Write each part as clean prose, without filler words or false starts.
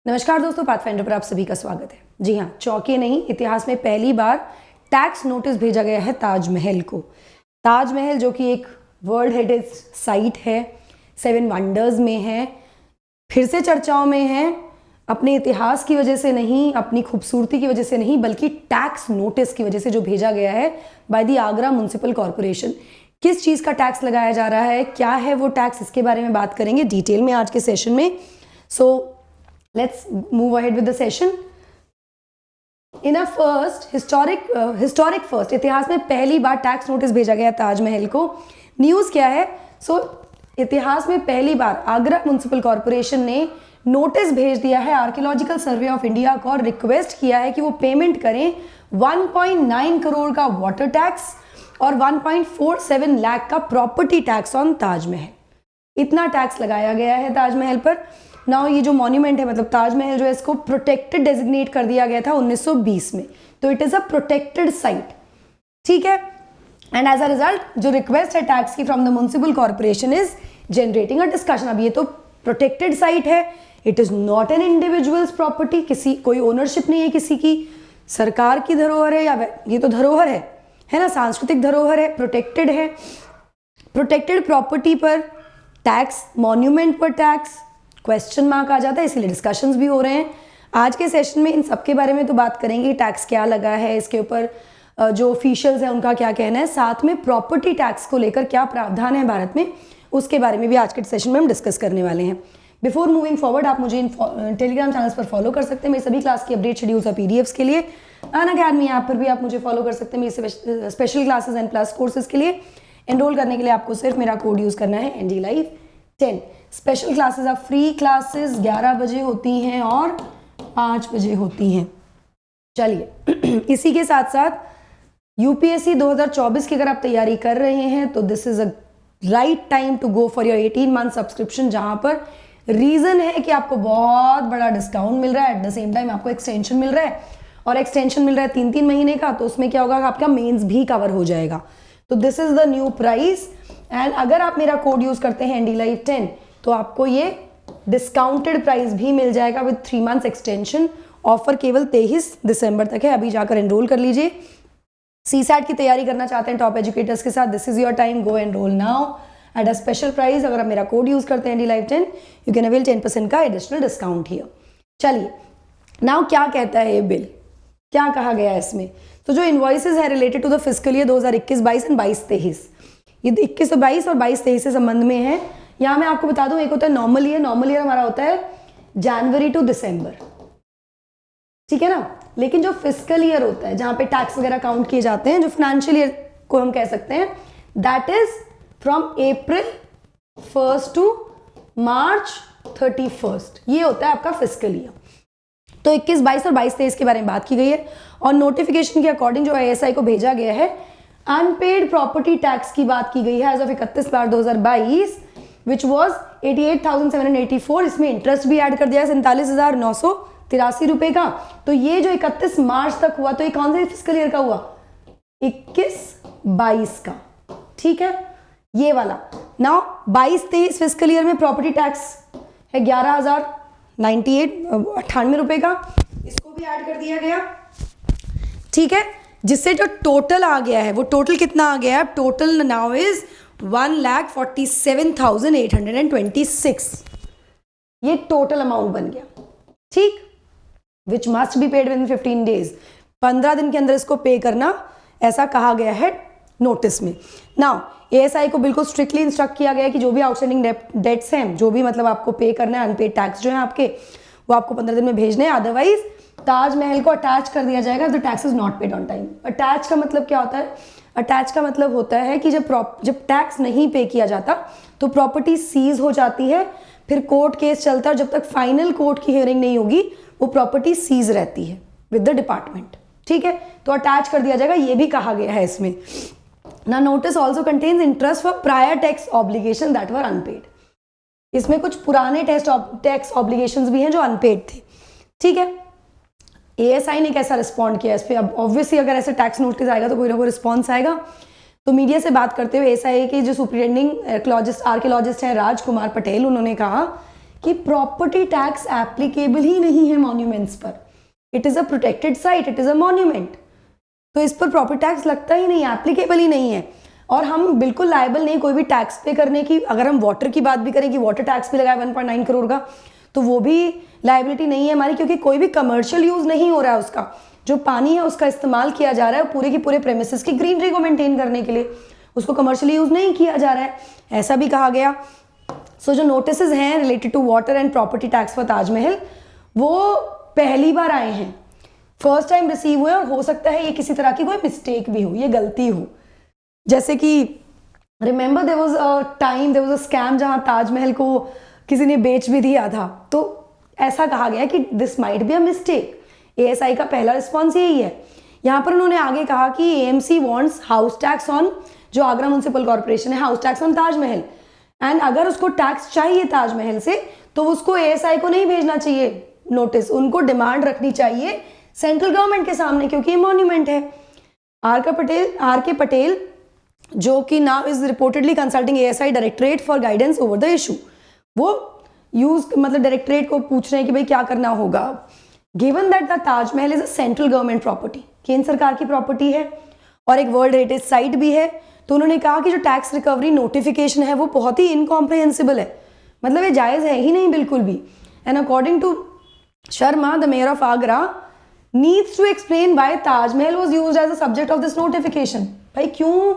नमस्कार दोस्तों, पाथफाइंडर पर आप सभी का स्वागत है। जी हाँ, चौंके नहीं, इतिहास में पहली बार टैक्स नोटिस भेजा गया है ताजमहल को। ताजमहल जो कि एक वर्ल्ड हेरिटेज साइट है, 7 वंडर्स में है, फिर से चर्चाओं में है। अपने इतिहास की वजह से नहीं, अपनी खूबसूरती की वजह से नहीं, बल्कि टैक्स नोटिस की वजह से जो भेजा गया है by the Agra municipal corporation. किस चीज़ का टैक्स लगाया जा रहा है, क्या है वो टैक्स, इसके बारे में बात करेंगे डिटेल में आज के सेशन में। सो let's move ahead with the session. In a first historic first, इतिहास में पहली बार टैक्स नोटिस भेजा गया ताजमहल को। न्यूज़ क्या है? इतिहास में पहली बार आगरा म्युनिसिपल कॉरपोरेशन ने नोटिस भेज दिया है आर्कियोलॉजिकल सर्वे ऑफ इंडिया को और रिक्वेस्ट किया है कि वो पेमेंट करें 1.9 करोड़ का वाटर टैक्स और 1.47 लाख का प्रॉपर्टी टैक्स ऑन ताजमहल। इतना टैक्स लगाया गया है ताजमहल पर। नाउ ये जो मॉन्यूमेंट है, मतलब ताजमहल जो है, इसको प्रोटेक्टेड डेजिग्नेट कर दिया गया था 1920 में, तो it is a protected site. ठीक है, एंड एज अ रिजल्ट जो रिक्वेस्ट है टैक्स की from the municipal corporation is generating a discussion. अब ये तो प्रोटेक्टेड साइट है, it is not an individuals property, किसी कोई ओनरशिप नहीं है किसी की, सरकार की धरोहर है, या ये तो धरोहर है ना, सांस्कृतिक धरोहर है, प्रोटेक्टेड है। प्रोटेक्टेड प्रॉपर्टी पर टैक्स, मॉन्यूमेंट पर टैक्स, क्वेश्चन मार्क आ जाता है, इसीलिए डिस्कशंस भी हो रहे हैं। आज के सेशन में इन सब के बारे में तो बात करेंगे, टैक्स क्या लगा है, इसके ऊपर जो ऑफिशियल्स हैं उनका क्या कहना है, साथ में प्रॉपर्टी टैक्स को लेकर क्या प्रावधान है भारत में, उसके बारे में भी आज के सेशन में हम डिस्कस करने वाले हैं। बिफोर मूविंग फॉरवर्ड, आप मुझे टेलीग्राम चैनल्स पर फॉलो कर सकते हैं मेरी सभी क्लास की अपडेट शेड्यूल्स और पीडीएफ्स के लिए। अनअकैडमी ऐप पर भी आप मुझे फॉलो कर सकते हैं मेरी special classes and plus courses के लिए। एनरोल करने के लिए आपको सिर्फ मेरा कोड यूज़ करना है NDLive10। स्पेशल क्लासेस आप फ्री क्लासेस 11 बजे होती हैं और 5 बजे होती हैं। चलिए इसी के साथ साथ यूपीएससी 2024 की अगर आप तैयारी कर रहे हैं तो this is a right time to go for your 18 month subscription, जहां पर रीजन है कि आपको बहुत बड़ा डिस्काउंट मिल रहा है, एट द सेम टाइम आपको एक्सटेंशन मिल रहा है, और एक्सटेंशन मिल रहा है 3-3 महीने का, तो उसमें क्या होगा, आपका मेंस भी कवर हो जाएगा। तो this is the new price, and अगर आप मेरा कोड यूज करते हैं NDLive10 तो आपको ये डिस्काउंटेड प्राइस भी मिल जाएगा विद 3 मंथ्स एक्सटेंशन। ऑफर केवल 23 दिसंबर तक है, अभी जाकर एनरोल कर लीजिए। CSAT की तैयारी करना चाहते हैं टॉप एजुकेटर्स के साथ, this is your time, go enrol now at a special price. अगर आप मेरा कोड यूज करते हैं NDLive10 यू कैन अवेल 10% का एडिशनल डिस्काउंट हियर। चलिए नाउ क्या कहता है ये बिल, क्या कहा गया है इसमें। तो जो इनवॉइसेज है related to the fiscal year 2021-22 and 22-23, ये 21-22 और 22-23 से संबंध में है। यहाँ मैं आपको बता दूं, एक होता है नॉर्मल ईयर हमारा होता है जनवरी टू दिसंबर, ठीक है ना। लेकिन जो फिस्कल ईयर होता है, जहां पे टैक्स वगैरह काउंट किए जाते हैं, जो फाइनेंशियल ईयर को हम कह सकते हैं, that is from April 1 to March 31, ये होता है आपका फिस्कल ईयर। तो 21-22 और 22-23 के बारे में बात की गई है, और नोटिफिकेशन के अकॉर्डिंग जो ISI को भेजा गया है, अनपेड प्रॉपर्टी टैक्स की बात की गई है as of 31 March 2022 which was 88,784। इसमें इंटरेस्ट भी ऐड कर दिया है 47,983 रुपए का। तो ये जो 31 मार्च तक हुआ, तो ये कौन से फिस्कल ईयर का हुआ, 21-22 का, ठीक है, ये वाला। नाउ 22-23 फिस्कल ईयर में प्रॉपर्टी टैक्स है 11,098 रुपए का, इसको भी ऐड कर दिया गया, ठीक है, जिससे जो टोटल आ गया है वो टोटल कितना आ गया है, टोटल नाउ इज 1,47,826, ये टोटल अमाउंट बन गया, ठीक, which must be paid with 15 days, 15 दिन के अंदर इसको पे करना, ऐसा कहा गया है नोटिस में। नाउ ASI को बिल्कुल स्ट्रिक्टली इंस्ट्रक्ट किया गया है कि जो भी आउटस्टैंडिंग डेट्स हैं, जो भी मतलब आपको पे करना है, अनपेड टैक्स जो है आपके, वो आपको 15 दिन में भेजने हैं, अदरवाइज ताजमहल को अटैच कर दिया जाएगा the tax is not paid on time. Attach का मतलब क्या होता है, अटैच का मतलब होता है कि जब टैक्स नहीं पे किया जाता तो प्रॉपर्टी सीज हो जाती है, फिर कोर्ट केस चलता है, और जब तक फाइनल कोर्ट की हियरिंग नहीं होगी वो प्रॉपर्टी सीज रहती है विद द डिपार्टमेंट, ठीक है, तो अटैच कर दिया जाएगा, ये भी कहा गया है इसमें। ना notice also contains interest for prior tax obligation that were unpaid, इसमें कुछ पुराने टैक्स ऑब्लिगेशंस भी हैं जो अनपेड थे, ठीक है। ASI ने कैसा रिस्पॉन्ड किया इस पर, अब ऑब्वियसली अगर ऐसे टैक्स नोटिस आएगा तो कोई ना कोई रिस्पॉन्स आएगा। तो मीडिया से बात करते हुए ASI के जो सुपरिटेंडिंग आर्कियोलॉजिस्ट हैं राजकुमार पटेल, उन्होंने कहा कि प्रॉपर्टी टैक्स एप्लीकेबल ही नहीं है मॉन्यूमेंट्स पर। It is a protected site, it is a monument, तो इस पर प्रॉपर्टी टैक्स लगता ही नहीं है, एप्लीकेबल ही नहीं है। और हम बिल्कुल लायबल नहीं कोई भी टैक्स पे करने की। अगर हम वाटर की बात भी करें कि वाटर टैक्स भी लगाए 1.9 करोड़ का, तो वो भी लायबिलिटी नहीं है हमारी, क्योंकि कोई भी कमर्शियल यूज़ नहीं हो रहा है उसका। जो पानी है उसका इस्तेमाल किया जा रहा है पूरे के पूरे प्रेमिसेस की ग्रीनरी को मेंटेन करने के लिए, उसको कमर्शियली यूज़ नहीं किया जा रहा है, ऐसा भी कहा गया। सो जो नोटिसेस हैं related to water and property tax for Taj Mahal, वो पहली बार आए हैं, फर्स्ट टाइम रिसीव हुए, और हो सकता है ये किसी तरह की कोई मिस्टेक भी हो, ये गलती हो। जैसे कि remember there was a time, there was a scam जहां ताजमहल को किसी ने बेच भी दिया था, तो ऐसा कहा गया कि this might be a mistake. ASI का पहला रिस्पॉन्स यही है। यहाँ पर उन्होंने आगे कहा कि AMC wants house tax on, जो आगरा म्युनिसिपल कॉर्पोरेशन है, house tax on Taj Mahal, and अगर उसको टैक्स चाहिए ताजमहल से तो उसको एएसआई को नहीं भेजना चाहिए नोटिस, उनको डिमांड रखनी चाहिए सेंट्रल गवर्नमेंट के सामने, क्योंकि ये मॉन्यूमेंट है। आर के पटेल जो कि now is reportedly consulting ASI directorate for guidance over the issue, वो मतलब डायरेक्टरेट को पूछ रहे हैं कि भाई क्या करना होगा। Given that the Taj Mahal is a central government property, केंद्र सरकार की प्रॉपर्टी है और एक वर्ल्ड हेरिटेज साइट भी है, तो उन्होंने कहा कि जो टैक्स रिकवरी नोटिफिकेशन है वो बहुत ही इनकॉम्प्रिहेंसिबल है, मतलब ये जायज़ है ही नहीं बिल्कुल भी। And according to Sharma, the mayor of Agra needs to explain why Taj Mahal was used as a subject of this notification. भाई क्यों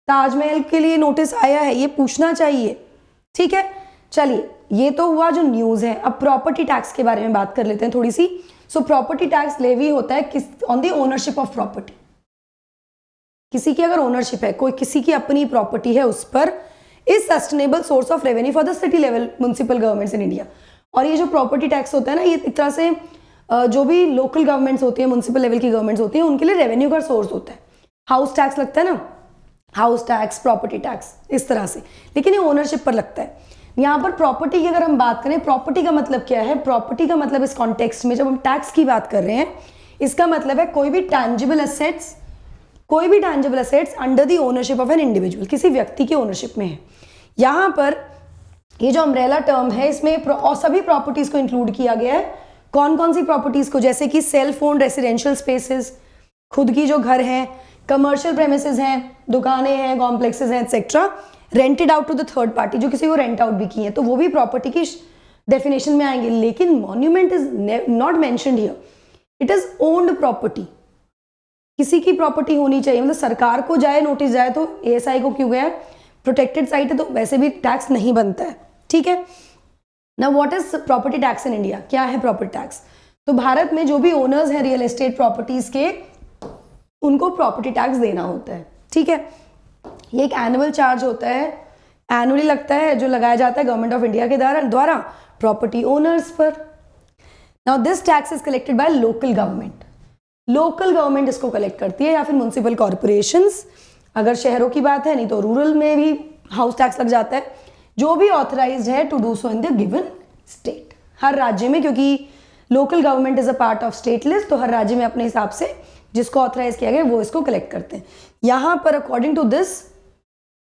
ताजमहल के लिए नोटिस आया है, ये पूछना चाहिए। ठीक है, चलिए ये तो हुआ जो न्यूज़ है। अब प्रॉपर्टी टैक्स के बारे में बात कर लेते हैं थोड़ी सी। सो प्रॉपर्टी टैक्स लेवी होता है किस on the ownership of property. किसी की अगर ओनरशिप है, कोई किसी की अपनी प्रॉपर्टी है, उस पर is sustainable source of revenue for the city level municipal governments in India. और ये जो प्रॉपर्टी टैक्स होता है ना, ये एक तरह से जो भी लोकल गवर्नमेंट्स होती है, म्युनिसिपल लेवल की गवर्नमेंट्स होती हैं, उनके लिए रेवेन्यू का सोर्स होता है। हाउस टैक्स लगता है ना, हाउस टैक्स, प्रॉपर्टी टैक्स, इस तरह से, लेकिन ये ओनरशिप पर लगता है। यहाँ पर प्रॉपर्टी की अगर हम बात करें, प्रॉपर्टी का मतलब क्या है? प्रॉपर्टी का मतलब इस कॉन्टेक्स्ट में जब हम टैक्स की बात कर रहे हैं, इसका मतलब है कोई भी टैंजिबल एसेट्स, कोई भी tangible assets under the ownership of an individual, किसी व्यक्ति की ओनरशिप में है। यहाँ पर ये जो अम्ब्रेला टर्म है, इसमें और सभी प्रॉपर्टीज को इंक्लूड किया गया है। कौन कौन सी प्रॉपर्टीज को? जैसे कि सेल्फ ओन्ड रेसिडेंशियल स्पेसेस, खुद की जो घर हैं, कमर्शियल प्रेमिसेस हैं, दुकानें हैं, कॉम्प्लेक्सेस हैं, etcetera, rented out to the third party, जो किसी को रेंट आउट भी की है, तो वो भी प्रॉपर्टी की डेफिनेशन में आएंगे। लेकिन monument is not mentioned here, it is owned property. किसी की प्रॉपर्टी होनी चाहिए, मतलब सरकार को जाए नोटिस जाए तो एएसआई को क्यों गया है? प्रोटेक्टेड साइट है तो वैसे भी टैक्स नहीं बनता है। ठीक है ना। What is property tax in India? क्या है प्रॉपर्टी टैक्स? तो भारत में जो भी ओनर्स हैं रियल एस्टेट प्रॉपर्टीज के, उनको प्रॉपर्टी टैक्स देना होता है। ठीक है, ये एक एनुअल चार्ज होता है, एनुअली लगता है, जो लगाया जाता है गवर्नमेंट ऑफ इंडिया के द्वारा प्रॉपर्टी ओनर्स पर। Now this tax is collected by local government. Local government इसको कलेक्ट करती है, या फिर म्युनिसिपल कॉर्पोरेशंस, अगर शहरों की बात है, नहीं तो रूरल में भी हाउस टैक्स लग जाता है, जो भी ऑथराइज्ड है to do so in the given state. हर राज्य में, क्योंकि local government is a part of state list, तो हर राज्य में अपने हिसाब से जिसको ऑथराइज किया गया वो इसको कलेक्ट करते हैं। यहाँ पर अकॉर्डिंग टू दिस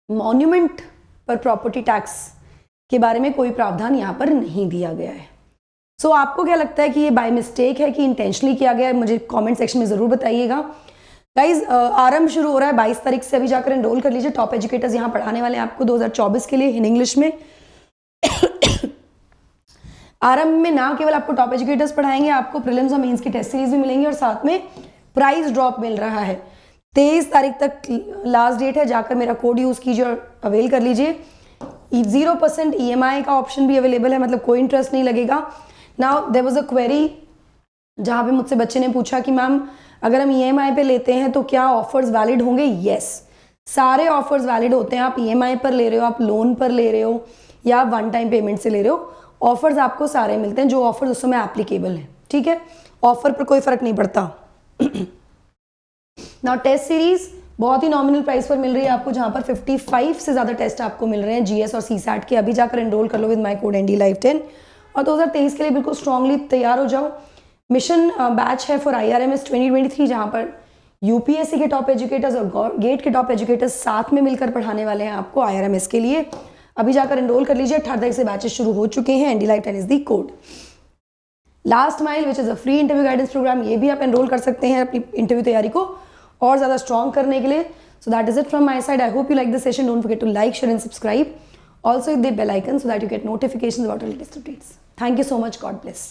मॉन्यूमेंट पर प्रॉपर्टी टैक्स के बारे में कोई प्रावधान यहाँ पर नहीं दिया गया है। सो आपको क्या लगता है कि ये बाय मिस्टेक है कि इंटेंशनली किया गया है? मुझे कमेंट सेक्शन में ज़रूर बताइएगा। गाइज आरंभ शुरू हो रहा है 22 तारीख से, अभी जाकर एनरोल कर लीजिए। टॉप एजुकेटर्स यहाँ पढ़ाने वाले हैं आपको 2024 के लिए इन इंग्लिश में। आरंभ में ना केवल आपको टॉप एजुकेटर्स पढ़ाएंगे, आपको प्रीलिम्स और मेंस की टेस्ट सीरीज भी मिलेंगी, और साथ में प्राइस ड्रॉप मिल रहा है। 23 तारीख तक लास्ट डेट है, जाकर मेरा कोड यूज़ कीजिए और अवेल कर लीजिए। 0% EMI का ऑप्शन भी अवेलेबल है, मतलब कोई इंटरेस्ट नहीं लगेगा। Now there was a query जहाँ पे मुझसे बच्चे ने पूछा कि मैम अगर हम EMI पे लेते हैं तो क्या ऑफर्स वैलिड होंगे? यस, सारे ऑफर्स वैलिड होते हैं। आप EMI पर ले रहे हो, आप लोन पर ले रहे हो, या वन टाइम पेमेंट से ले रहे हो, ऑफर्स आपको सारे मिलते हैं जो ऑफर्स उस समय एप्लीकेबल हैं। ठीक है, ऑफर पर कोई फर्क नहीं पड़ता। नाउ टेस्ट सीरीज बहुत ही नॉमिनल प्राइस पर मिल रही है आपको, जहाँ पर 55 से ज़्यादा टेस्ट आपको मिल रहे हैं GS और CSAT के। अभी जाकर एनरोल कर लो विद माई कोड NDLive10, और 2023 के लिए बिल्कुल स्ट्रांगली तैयार हो जाओ। मिशन बैच है फॉर IRMS 2023, जहाँ पर UPSC के टॉप एजुकेटर्स और गेट के टॉप एजुकेटर्स साथ में मिलकर पढ़ाने वाले हैं आपको IRMS के लिए। अभी जाकर एनरोल कर लीजिए, 18 तारीख से बैचेस शुरू हो चुके हैं। ND Live 10 is the code. Last mile which is a free interview guidance programme, ये भी आप एनरोल कर सकते हैं अपनी इंटरव्यू तैयारी को और ज़्यादा स्ट्रॉन्ग करने के लिए। So that is it from my side. I hope you like this session. Don't forget to like, share and subscribe. Also hit the bell icon so that you get notifications about our latest updates. Thank you so much. God bless.